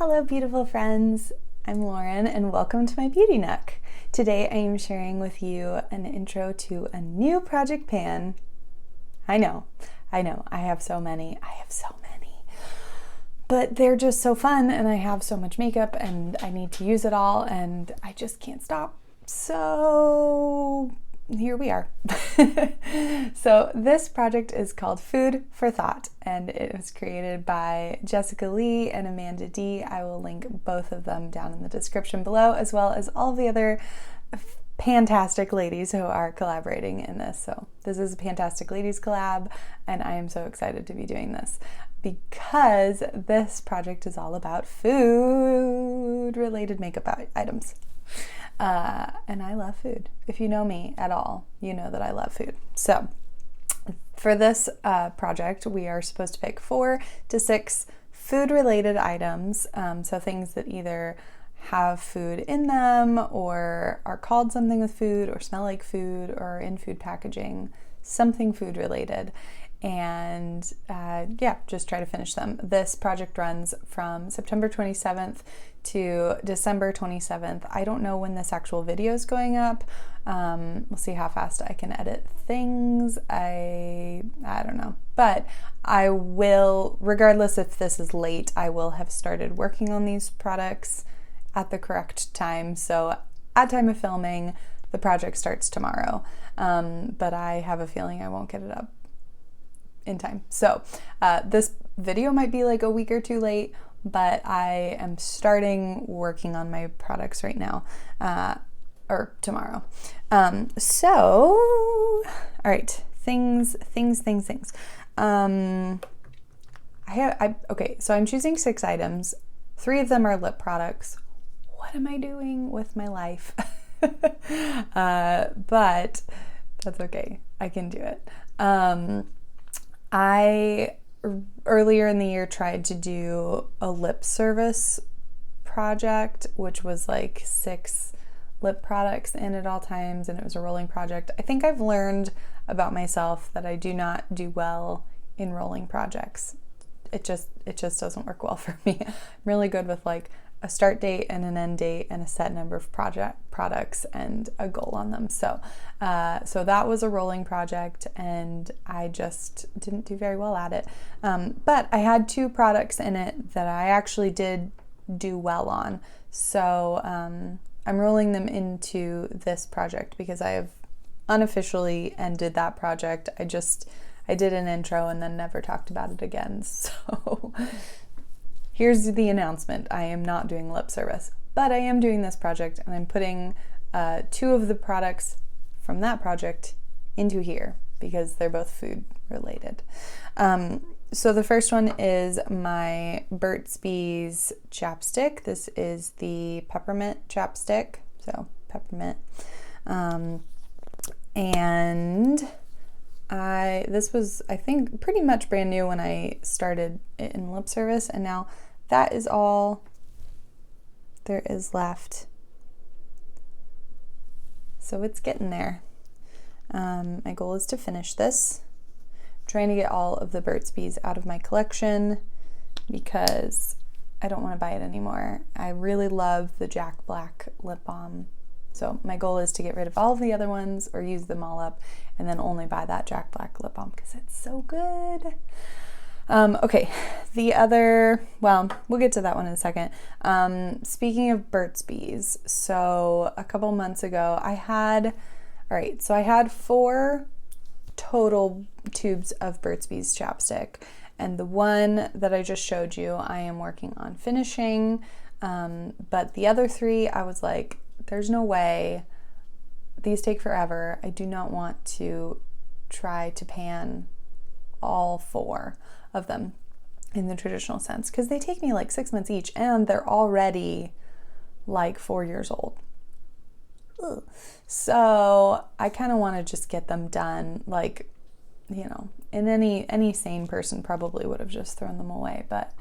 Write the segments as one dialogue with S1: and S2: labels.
S1: Hello, beautiful friends. I'm Lauren, and welcome to my Beauty Nook. Today I am sharing with you an intro to a new project pan. I know, I have so many. But they're just so fun, and I have so much makeup, and I need to use it all, and I just can't stop. So here we are. So this project is called Food for Thought, and it was created by Jessica Lee and Amanda D. I will link both of them down in the description below, as well as all the other Pantastic ladies who are collaborating in this. So this is a Pantastic Ladies collab, and I am so excited to be doing this because this project is all about food-related makeup items. And I love food. If you know me at all, you know that I love food. So for this project, we are supposed to pick 4 to 6 food-related items. So things that either have food in them or are called something with food or smell like food or in food packaging, something food-related. And yeah, just try to finish them. This project runs from September 27th to December 27th. I don't know when this actual video is going up. We'll see how fast I can edit things. I don't know, but I will, regardless if this is late, I will have started working on these products at the correct time. So at time of filming, the project starts tomorrow, but I have a feeling I won't get it up in time. So this video might be like a week or two late, but I am starting working on my products right now, or tomorrow. So, all right, things. Okay, so I'm choosing 6 items. 3 of them are lip products. What am I doing with my life? But that's okay. I can do it. I earlier in the year tried to do a lip service project, which was like 6 lip products in at all times, and it was a rolling project. I think I've learned about myself that I do not do well in rolling projects. It just doesn't work well for me. I'm really good with like a start date and an end date and a set number of products and a goal on them. So that was a rolling project, and I just didn't do very well at it. But I had 2 products in it that I actually did do well on. So I'm rolling them into this project because I have unofficially ended that project. I did an intro and then never talked about it again. So here's the announcement. I am not doing lip service, but I am doing this project, and I'm putting 2 of the products from that project into here because they're both food related. So the first one is my Burts Bees chapstick. This is the Peppermint chapstick, so Peppermint. And this was, I think, pretty much brand new when I started it in lip service, and now that is all there is left. So it's getting there. My goal is to finish this. I'm trying to get all of the Burts Bees out of my collection because I don't want to buy it anymore. I really love the Jack Black lip balm. So my goal is to get rid of all of the other ones or use them all up and then only buy that Jack Black lip balm because it's so good. Okay, the other, well, we'll get to that one in a second. Speaking of Burts Bees, so a couple months ago I had 4 total tubes of Burts Bees chapstick, and the one that I just showed you I am working on finishing, but the other 3 I was like, there's no way, these take forever. I do not want to try to pan all 4 of them in the traditional sense because they take me like 6 months each, and they're already like 4 years old. Ugh. So I kind of want to just get them done, like, you know, and any sane person probably would have just thrown them away, but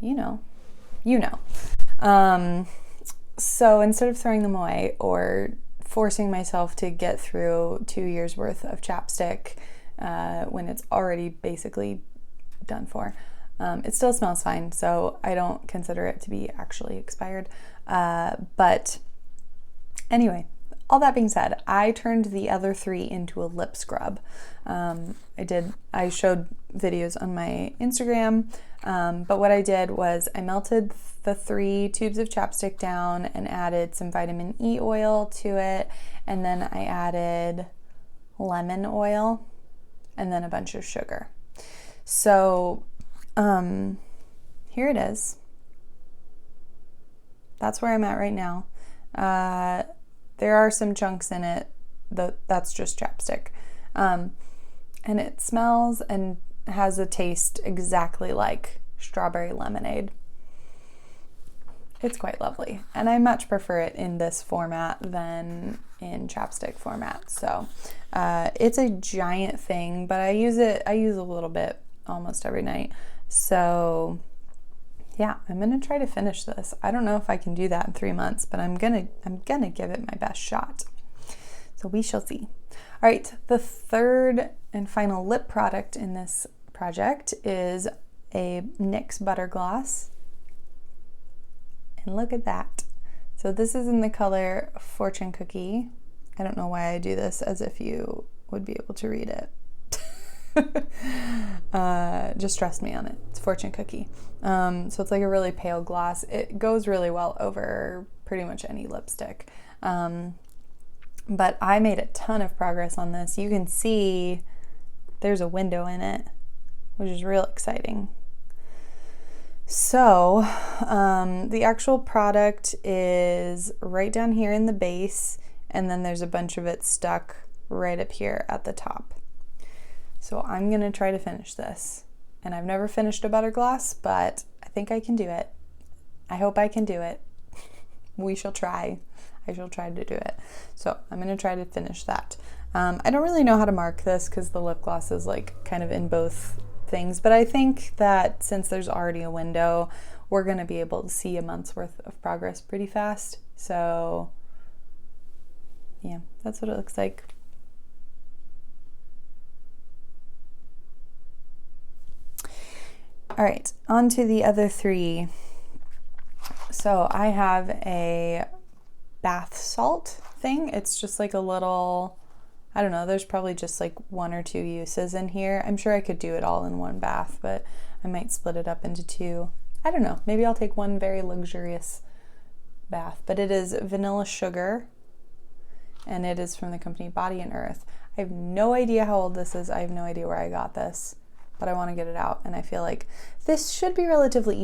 S1: you know. So instead of throwing them away or forcing myself to get through 2 years worth of chapstick when it's already basically done for, It still smells fine, so I don't consider it to be actually expired. But anyway, all that being said, I turned the other 3 into a lip scrub. I showed videos on my Instagram, but what I did was I melted the 3 tubes of chapstick down and added some vitamin E oil to it, and then I added lemon oil and then a bunch of sugar. So here it is. That's where I'm at right now. There are some chunks in it, that's just chapstick. And it smells and has a taste exactly like strawberry lemonade. It's quite lovely, and I much prefer it in this format than in chapstick format. So it's a giant thing, but I use a little bit almost every night. So yeah, I'm gonna try to finish this. I don't know if I can do that in 3 months, but I'm gonna give it my best shot. So we shall see. All right, the third and final lip product in this project is a NYX butter gloss. And look at that. So this is in the color Fortune Cookie. I don't know why I do this as if you would be able to read it. Just trust me on it. It's Fortune Cookie. So it's like a really pale gloss. It goes really well over pretty much any lipstick. But I made a ton of progress on this. You can see there's a window in it, which is real exciting. So the actual product is right down here in the base, and then there's a bunch of it stuck right up here at the top. So I'm gonna try to finish this. And I've never finished a butter gloss, but I think I can do it. I hope I can do it. We shall try. I shall try to do it. So I'm gonna try to finish that. I don't really know how to mark this because the lip gloss is like kind of in both things, but I think that since there's already a window, we're gonna be able to see a month's worth of progress pretty fast. So yeah, that's what it looks like. All right, on to the other 3. So I have a bath salt thing. It's just like a little, I don't know, there's probably just like 1 or 2 uses in here. I'm sure I could do it all in one bath, but I might split it up into 2. I don't know, maybe I'll take one very luxurious bath, but it is vanilla sugar, and it is from the company Body and Earth. I have no idea how old this is. I have no idea where I got this, but I want to get it out, and I feel like this should be relatively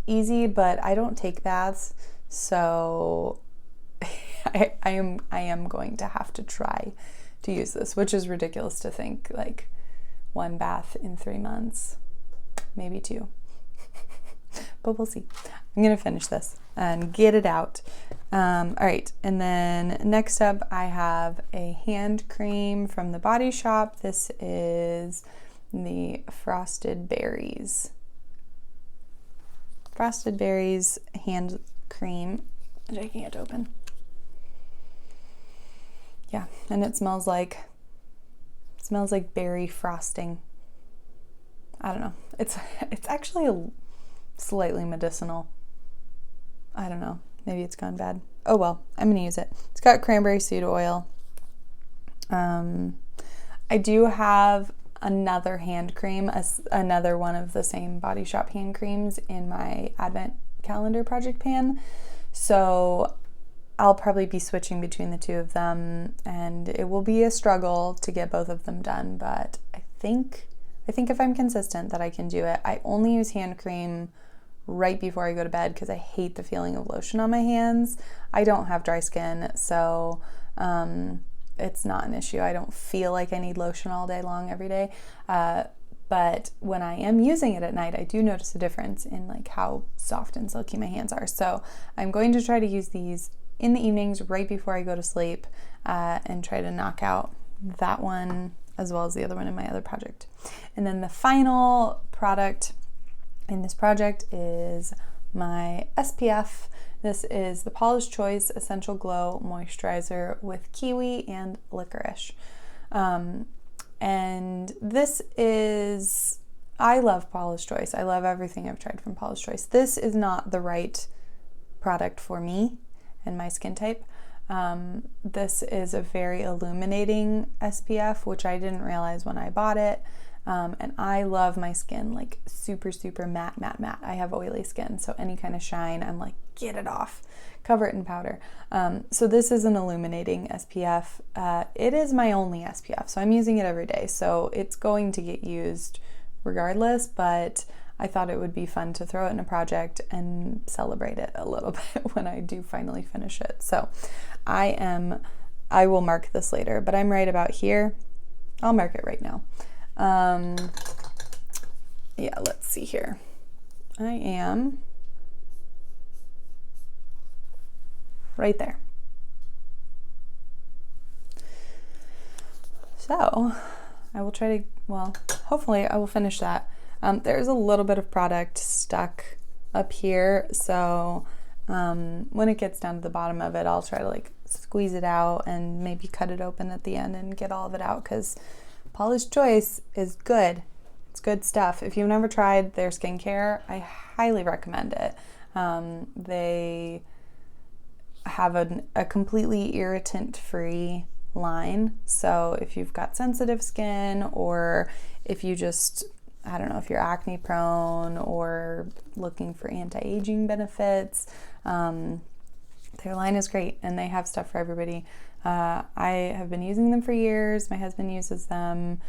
S1: easy, but I don't take baths, so I am going to have to try to use this, which is ridiculous to think like 1 bath in 3 months, maybe 2. But we'll see. I'm gonna finish this and get it out. All right, and then next up I have a hand cream from the Body Shop. This is the Frosted Berries hand cream, which I can't open. Yeah, and it smells like berry frosting. I don't know. It's actually slightly medicinal. I don't know. Maybe it's gone bad. Oh well, I'm gonna use it. It's got cranberry seed oil. I do have another hand cream, another one of the same Body Shop hand creams in my advent calendar project pan. So I'll probably be switching between the 2 of them, and it will be a struggle to get both of them done, but I think if I'm consistent that I can do it. I only use hand cream right before I go to bed because I hate the feeling of lotion on my hands. I don't have dry skin, so it's not an issue. I don't feel like I need lotion all day long every day. But when I am using it at night, I do notice a difference in like how soft and silky my hands are. So I'm going to try to use these in the evenings right before I go to sleep and try to knock out that one as well as the other one in my other project. And then the final product in this project is my SPF. This is the Paula's Choice Essential Glow Moisturizer with Kiwi and Licorice. And this is I love Paula's Choice. I love everything I've tried from Paula's Choice. This is not the right product for me and my skin type. This is a very illuminating SPF, which I didn't realize when I bought it. And I love my skin like super, super matte, matte, matte. I have oily skin, so any kind of shine, I'm like, get it off, cover it in powder. So this is an illuminating SPF. It is my only SPF, so I'm using it every day. So it's going to get used regardless, but I thought it would be fun to throw it in a project and celebrate it a little bit when I do finally finish it. So I will mark this later, but I'm right about here. I'll mark it right now. Yeah, let's see here. I am right there. So I will try to, well, hopefully I will finish that. There's a little bit of product stuck up here, so when it gets down to the bottom of it, I'll try to like squeeze it out and maybe cut it open at the end and get all of it out, because Paula's Choice is good. It's good stuff. If you've never tried their skincare, I highly recommend it. They have a completely irritant-free line. So if you've got sensitive skin, or if you just, I don't know, if you're acne prone or looking for anti-aging benefits, their line is great, and they have stuff for everybody. I have been using them for years. My husband uses them.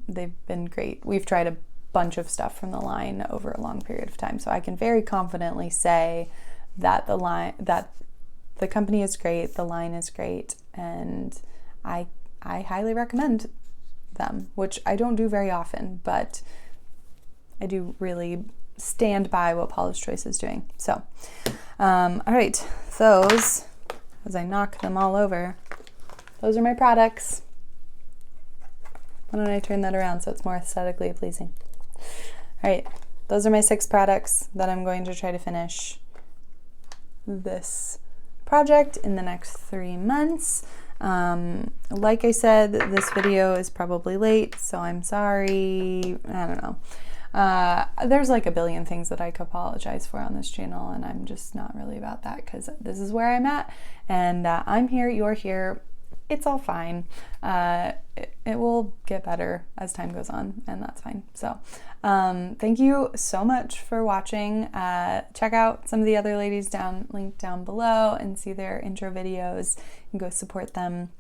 S1: They've been great. We've tried a bunch of stuff from the line over a long period of time, so I can very confidently say that the company is great, the line is great, and I highly recommend them, which I don't do very often, but I do really stand by what Paula's Choice is doing. So, all right, those, as I knock them all over, those are my products. Why don't I turn that around so it's more aesthetically pleasing? All right, those are my 6 products that I'm going to try to finish this project in the next 3 months. Like I said, this video is probably late, so I'm sorry. I don't know. There's like a billion things that I could apologize for on this channel, and I'm just not really about that, because this is where I'm at, and I'm here, you're here. It's all fine. It will get better as time goes on, and that's fine. So thank you so much for watching. Check out some of the other ladies linked down below and see their intro videos and go support them,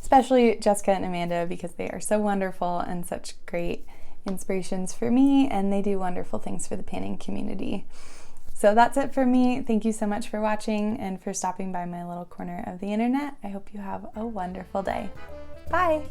S1: especially Jessica and Amanda, because they are so wonderful and such great inspirations for me, and they do wonderful things for the panning community. So that's it for me. Thank you so much for watching and for stopping by my little corner of the internet. I hope you have a wonderful day. Bye!